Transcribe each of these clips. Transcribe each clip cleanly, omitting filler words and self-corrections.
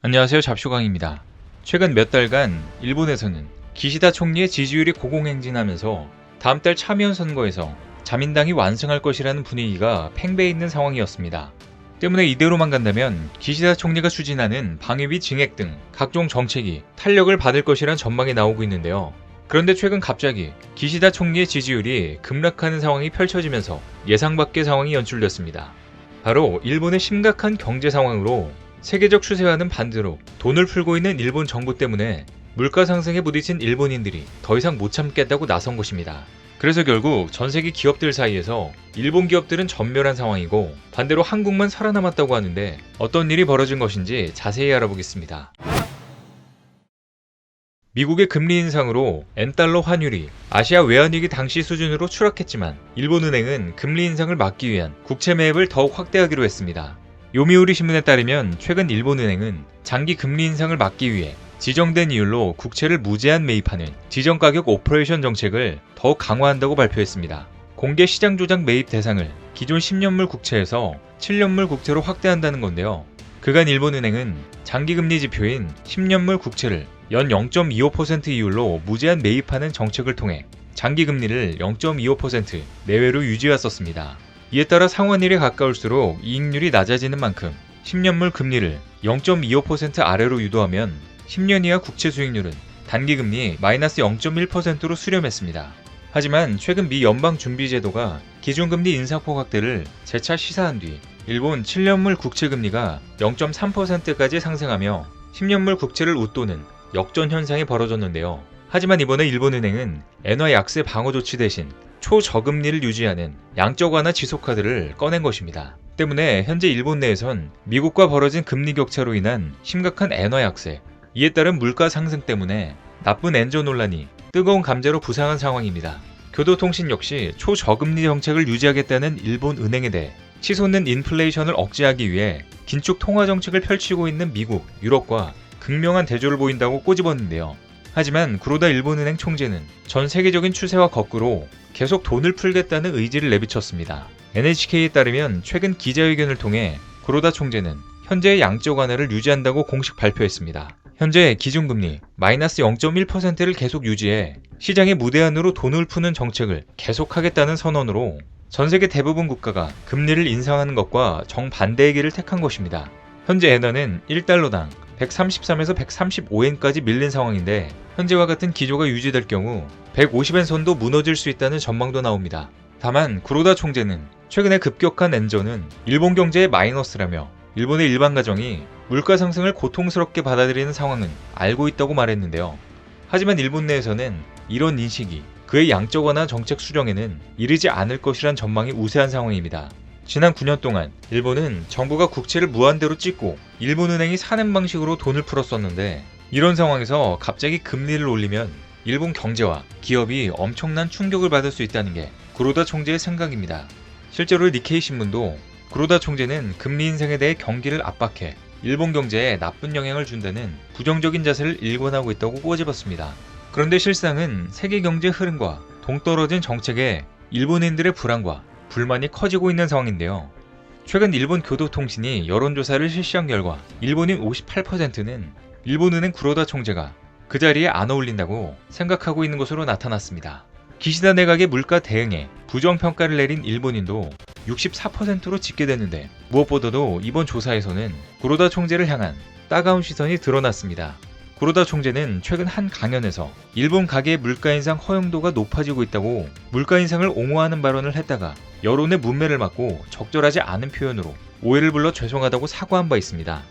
안녕하세요. 잡쇼강입니다. 최근 몇 달간 일본에서는 기시다 총리의 지지율이 고공행진하면서 다음 달 참의원 선거에서 자민당이 완승할 것이라는 분위기가 팽배해 있는 상황이었습니다. 때문에 이대로만 간다면 기시다 총리가 추진하는 방위비 증액 등 각종 정책이 탄력을 받을 것이란 전망이 나오고 있는데요. 그런데 최근 갑자기 기시다 총리의 지지율이 급락하는 상황이 펼쳐지면서 예상 밖의 상황이 연출됐습니다. 바로 일본의 심각한 경제 상황으로 세계적 추세와는 반대로 돈을 풀고 있는 일본 정부 때문에 물가 상승에 부딪힌 일본인들이 더 이상 못 참겠다고 나선 것입니다. 그래서 결국 전 세계 기업들 사이에서 일본 기업들은 전멸한 상황이고 반대로 한국만 살아남았다고 하는데 어떤 일이 벌어진 것인지 자세히 알아보겠습니다. 미국의 금리 인상으로 엔달러 환율이 아시아 외환위기 당시 수준으로 추락했지만 일본은행은 금리 인상을 막기 위한 국채 매입을 더욱 확대하기로 했습니다. 요미우리 신문에 따르면 최근 일본은행은 장기 금리 인상을 막기 위해 지정된 이율로 국채를 무제한 매입하는 지정가격 오퍼레이션 정책을 더욱 강화한다고 발표했습니다. 공개 시장 조작 매입 대상을 기존 10년물 국채에서 7년물 국채로 확대한다는 건데요. 그간 일본은행은 장기금리 지표인 10년물 국채를 연 0.25% 이율로 무제한 매입하는 정책을 통해 장기금리를 0.25% 내외로 유지했었습니다. 이에 따라 상환일에 가까울수록 이익률이 낮아지는 만큼 10년물 금리를 0.25% 아래로 유도하면 10년 이하 국채 수익률은 단기금리 마이너스 0.1%로 수렴했습니다. 하지만 최근 미 연방준비제도가 기준금리 인상폭 확대를 재차 시사한 뒤 일본 7년물 국채 금리가 0.3%까지 상승하며 10년물 국채를 웃도는 역전 현상이 벌어졌는데요. 하지만 이번에 일본은행은 엔화 약세 방어 조치 대신 초저금리를 유지하는 양적 완화 지속카드를 꺼낸 것입니다. 때문에 현재 일본 내에선 미국과 벌어진 금리 격차로 인한 심각한 엔화 약세, 이에 따른 물가 상승 때문에 나쁜 엔저 논란이 뜨거운 감자로 부상한 상황입니다. 교도통신 역시 초저금리 정책을 유지하겠다는 일본 은행에 대해 치솟는 인플레이션을 억제하기 위해 긴축 통화 정책을 펼치고 있는 미국, 유럽과 극명한 대조를 보인다고 꼬집었는데요. 하지만 구로다 일본은행 총재는 전 세계적인 추세와 거꾸로 계속 돈을 풀겠다는 의지를 내비쳤습니다. NHK에 따르면 최근 기자회견을 통해 구로다 총재는 현재의 양적 완화를 유지한다고 공식 발표했습니다. 현재 기준금리 마이너스 0.1%를 계속 유지해 시장의 무대안으로 돈을 푸는 정책을 계속하겠다는 선언으로 전 세계 대부분 국가가 금리를 인상하는 것과 정반대의 길을 택한 것입니다. 현재 엔화는 1달러당 133에서 135엔까지 밀린 상황인데 현재와 같은 기조가 유지될 경우 150엔 선도 무너질 수 있다는 전망도 나옵니다. 다만 구로다 총재는 최근에 급격한 엔저는 일본 경제의 마이너스라며 일본의 일반 가정이 물가 상승을 고통스럽게 받아들이는 상황은 알고 있다고 말했는데요. 하지만 일본 내에서는 이런 인식이 그의 양적 완화 정책 수정에는 이르지 않을 것이란 전망이 우세한 상황입니다. 지난 9년 동안 일본은 정부가 국채를 무한대로 찍고 일본은행이 사는 방식으로 돈을 풀었었는데 이런 상황에서 갑자기 금리를 올리면 일본 경제와 기업이 엄청난 충격을 받을 수 있다는 게 구로다 총재의 생각입니다. 실제로 니케이 신문도 구로다 총재는 금리 인상에 대해 경기를 압박해 일본 경제에 나쁜 영향을 준다는 부정적인 자세를 일관하고 있다고 꼬집었습니다. 그런데 실상은 세계 경제 흐름과 동떨어진 정책에 일본인들의 불안과 불만이 커지고 있는 상황인데요. 최근 일본 교도통신이 여론조사를 실시한 결과 일본인 58%는 일본은행 구로다 총재가 그 자리에 안 어울린다고 생각하고 있는 것으로 나타났습니다. 기시다 내각의 물가 대응에 부정평가를 내린 일본인도 64%로 집계됐는데 무엇보다도 이번 조사에서는 구로다 총재를 향한 따가운 시선이 드러났습니다. 구로다 총재는 최근 한 강연에서 일본 가계의 물가 인상 허용도가 높아지고 있다고 물가 인상을 옹호하는 발언을 했다가 여론의 문매를 맞고 적절하지 않은 표현으로 오해를 불러 죄송하다고 사과한 바 있습니다.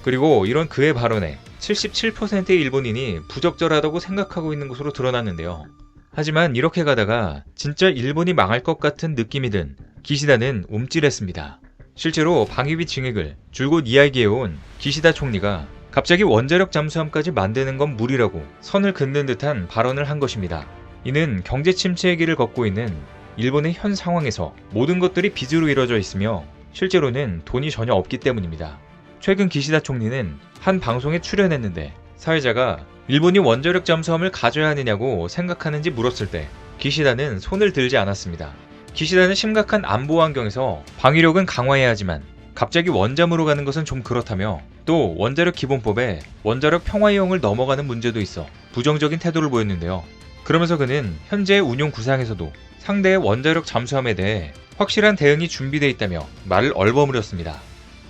그리고 이런 그의 발언에 77%의 일본인이 부적절하다고 생각하고 있는 것으로 드러났는데요. 하지만 이렇게 가다가 진짜 일본이 망할 것 같은 느낌이 든 기시다는 움찔했습니다. 실제로 방위비 증액을 줄곧 이야기해온 기시다 총리가 갑자기 원자력 잠수함까지 만드는 건 무리라고 선을 긋는 듯한 발언을 한 것입니다. 이는 경제 침체의 길을 걷고 있는 일본의 현 상황에서 모든 것들이 빚으로 이뤄져 있으며 실제로는 돈이 전혀 없기 때문입니다. 최근 기시다 총리는 한 방송에 출연했는데 사회자가 일본이 원자력 잠수함을 가져야 하느냐고 생각하는지 물었을 때 기시다는 손을 들지 않았습니다. 기시다는 심각한 안보 환경에서 방위력은 강화해야 하지만 갑자기 원잠으로 가는 것은 좀 그렇다며 또 원자력 기본법에 원자력 평화이용을 넘어가는 문제도 있어 부정적인 태도를 보였는데요. 그러면서 그는 현재의 운용 구상에서도 상대의 원자력 잠수함에 대해 확실한 대응이 준비되어 있다며 말을 얼버무렸습니다.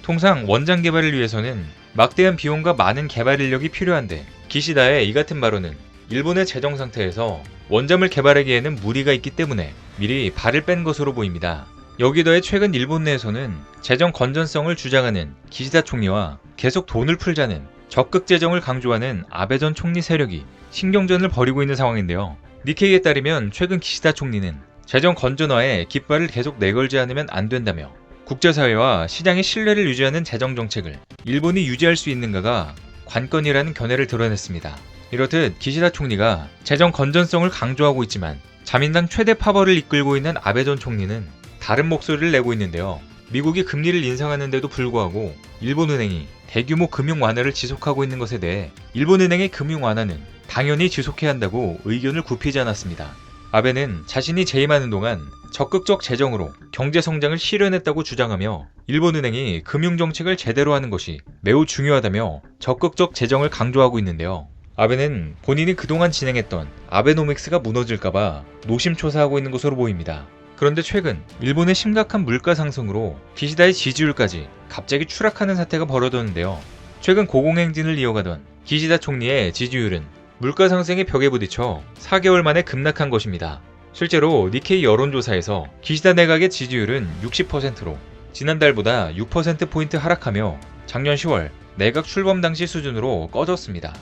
통상 원장 개발을 위해서는 막대한 비용과 많은 개발 인력이 필요한데 기시다의 이 같은 발언은 일본의 재정 상태에서 원잠을 개발하기에는 무리가 있기 때문에 미리 발을 뺀 것으로 보입니다. 여기 더해 최근 일본 내에서는 재정 건전성을 주장하는 기시다 총리와 계속 돈을 풀자는 적극 재정을 강조하는 아베 전 총리 세력이 신경전을 벌이고 있는 상황인데요. 니케이에 따르면 최근 기시다 총리는 재정 건전화에 깃발을 계속 내걸지 않으면 안 된다며 국제사회와 시장의 신뢰를 유지하는 재정 정책을 일본이 유지할 수 있는가가 관건이라는 견해를 드러냈습니다. 이렇듯 기시다 총리가 재정 건전성을 강조하고 있지만 자민당 최대 파벌을 이끌고 있는 아베 전 총리는 다른 목소리를 내고 있는데요. 미국이 금리를 인상하는데도 불구하고 일본은행이 대규모 금융 완화를 지속하고 있는 것에 대해 일본은행의 금융 완화는 당연히 지속해야 한다고 의견을 굽히지 않았습니다. 아베는 자신이 재임하는 동안 적극적 재정으로 경제 성장을 실현했다고 주장하며 일본은행이 금융정책을 제대로 하는 것이 매우 중요하다며 적극적 재정을 강조하고 있는데요. 아베는 본인이 그동안 진행했던 아베노믹스가 무너질까봐 노심초사하고 있는 것으로 보입니다. 그런데 최근 일본의 심각한 물가 상승으로 기시다의 지지율까지 갑자기 추락하는 사태가 벌어졌는데요. 최근 고공행진을 이어가던 기시다 총리의 지지율은 물가 상승의 벽에 부딪혀 4개월 만에 급락한 것입니다. 실제로 니케이 여론조사에서 기시다 내각의 지지율은 60%로 지난달보다 6%포인트 하락하며 작년 10월 내각 출범 당시 수준으로 꺼졌습니다.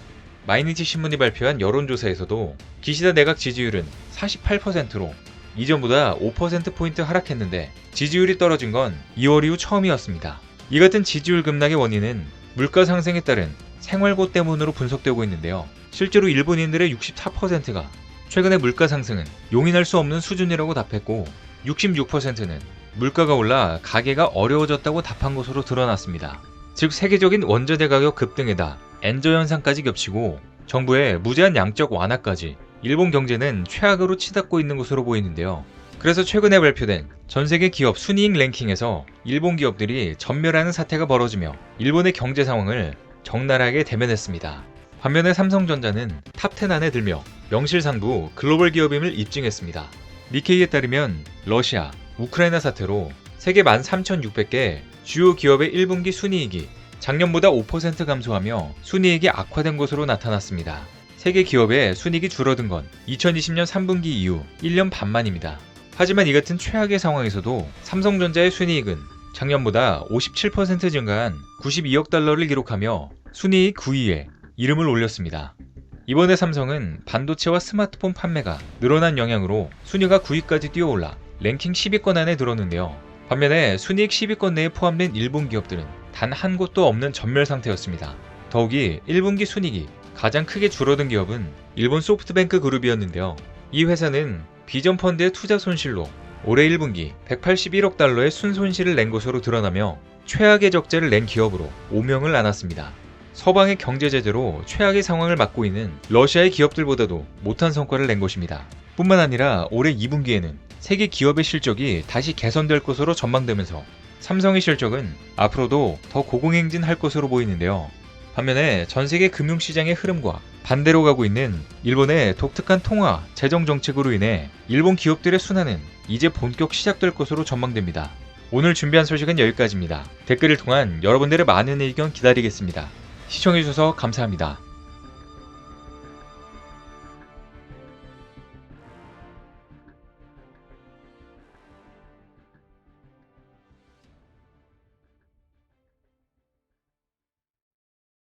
마이니치 신문이 발표한 여론조사에서도 기시다 내각 지지율은 48%로 이전보다 5%포인트 하락했는데 지지율이 떨어진 건 2월 이후 처음이었습니다. 이 같은 지지율 급락의 원인은 물가 상승에 따른 생활고 때문으로 분석되고 있는데요. 실제로 일본인들의 64%가 최근의 물가 상승은 용인할 수 없는 수준이라고 답했고 66%는 물가가 올라 가게가 어려워졌다고 답한 것으로 드러났습니다. 즉 세계적인 원자재 가격 급등에다 엔저 현상까지 겹치고 정부의 무제한 양적 완화까지 일본 경제는 최악으로 치닫고 있는 것으로 보이는데요. 그래서 최근에 발표된 전세계 기업 순이익 랭킹에서 일본 기업들이 전멸하는 사태가 벌어지며 일본의 경제 상황을 적나라하게 대면했습니다. 반면에 삼성전자는 탑10 안에 들며 명실상부 글로벌 기업임을 입증했습니다. 니케이에 따르면 러시아, 우크라이나 사태로 세계 13,600개 주요 기업의 1분기 순이익이 작년보다 5% 감소하며 순이익이 악화된 것으로 나타났습니다. 세계 기업의 순이익이 줄어든 건 2020년 3분기 이후 1년 반 만입니다. 하지만 이 같은 최악의 상황에서도 삼성전자의 순이익은 작년보다 57% 증가한 92억 달러를 기록하며 순이익 9위에 이름을 올렸습니다. 이번에 삼성은 반도체와 스마트폰 판매가 늘어난 영향으로 순위가 9위까지 뛰어올라 랭킹 10위권 안에 들었는데요. 반면에 순이익 10위권 내에 포함된 일본 기업들은 단 한 곳도 없는 전멸 상태였습니다. 더욱이 1분기 순이익이 가장 크게 줄어든 기업은 일본 소프트뱅크 그룹이었는데요. 이 회사는 비전 펀드의 투자 손실로 올해 1분기 181억 달러의 순손실을 낸 것으로 드러나며 최악의 적자를 낸 기업으로 오명을 안았습니다. 서방의 경제 제재로 최악의 상황을 맞고 있는 러시아의 기업들보다도 못한 성과를 낸 것입니다. 뿐만 아니라 올해 2분기에는 세계 기업의 실적이 다시 개선될 것으로 전망되면서 삼성의 실적은 앞으로도 더 고공행진할 것으로 보이는데요. 반면에 전세계 금융시장의 흐름과 반대로 가고 있는 일본의 독특한 통화, 재정 정책으로 인해 일본 기업들의 순환은 이제 본격 시작될 것으로 전망됩니다. 오늘 준비한 소식은 여기까지입니다. 댓글을 통한 여러분들의 많은 의견 기다리겠습니다. 시청해주셔서 감사합니다.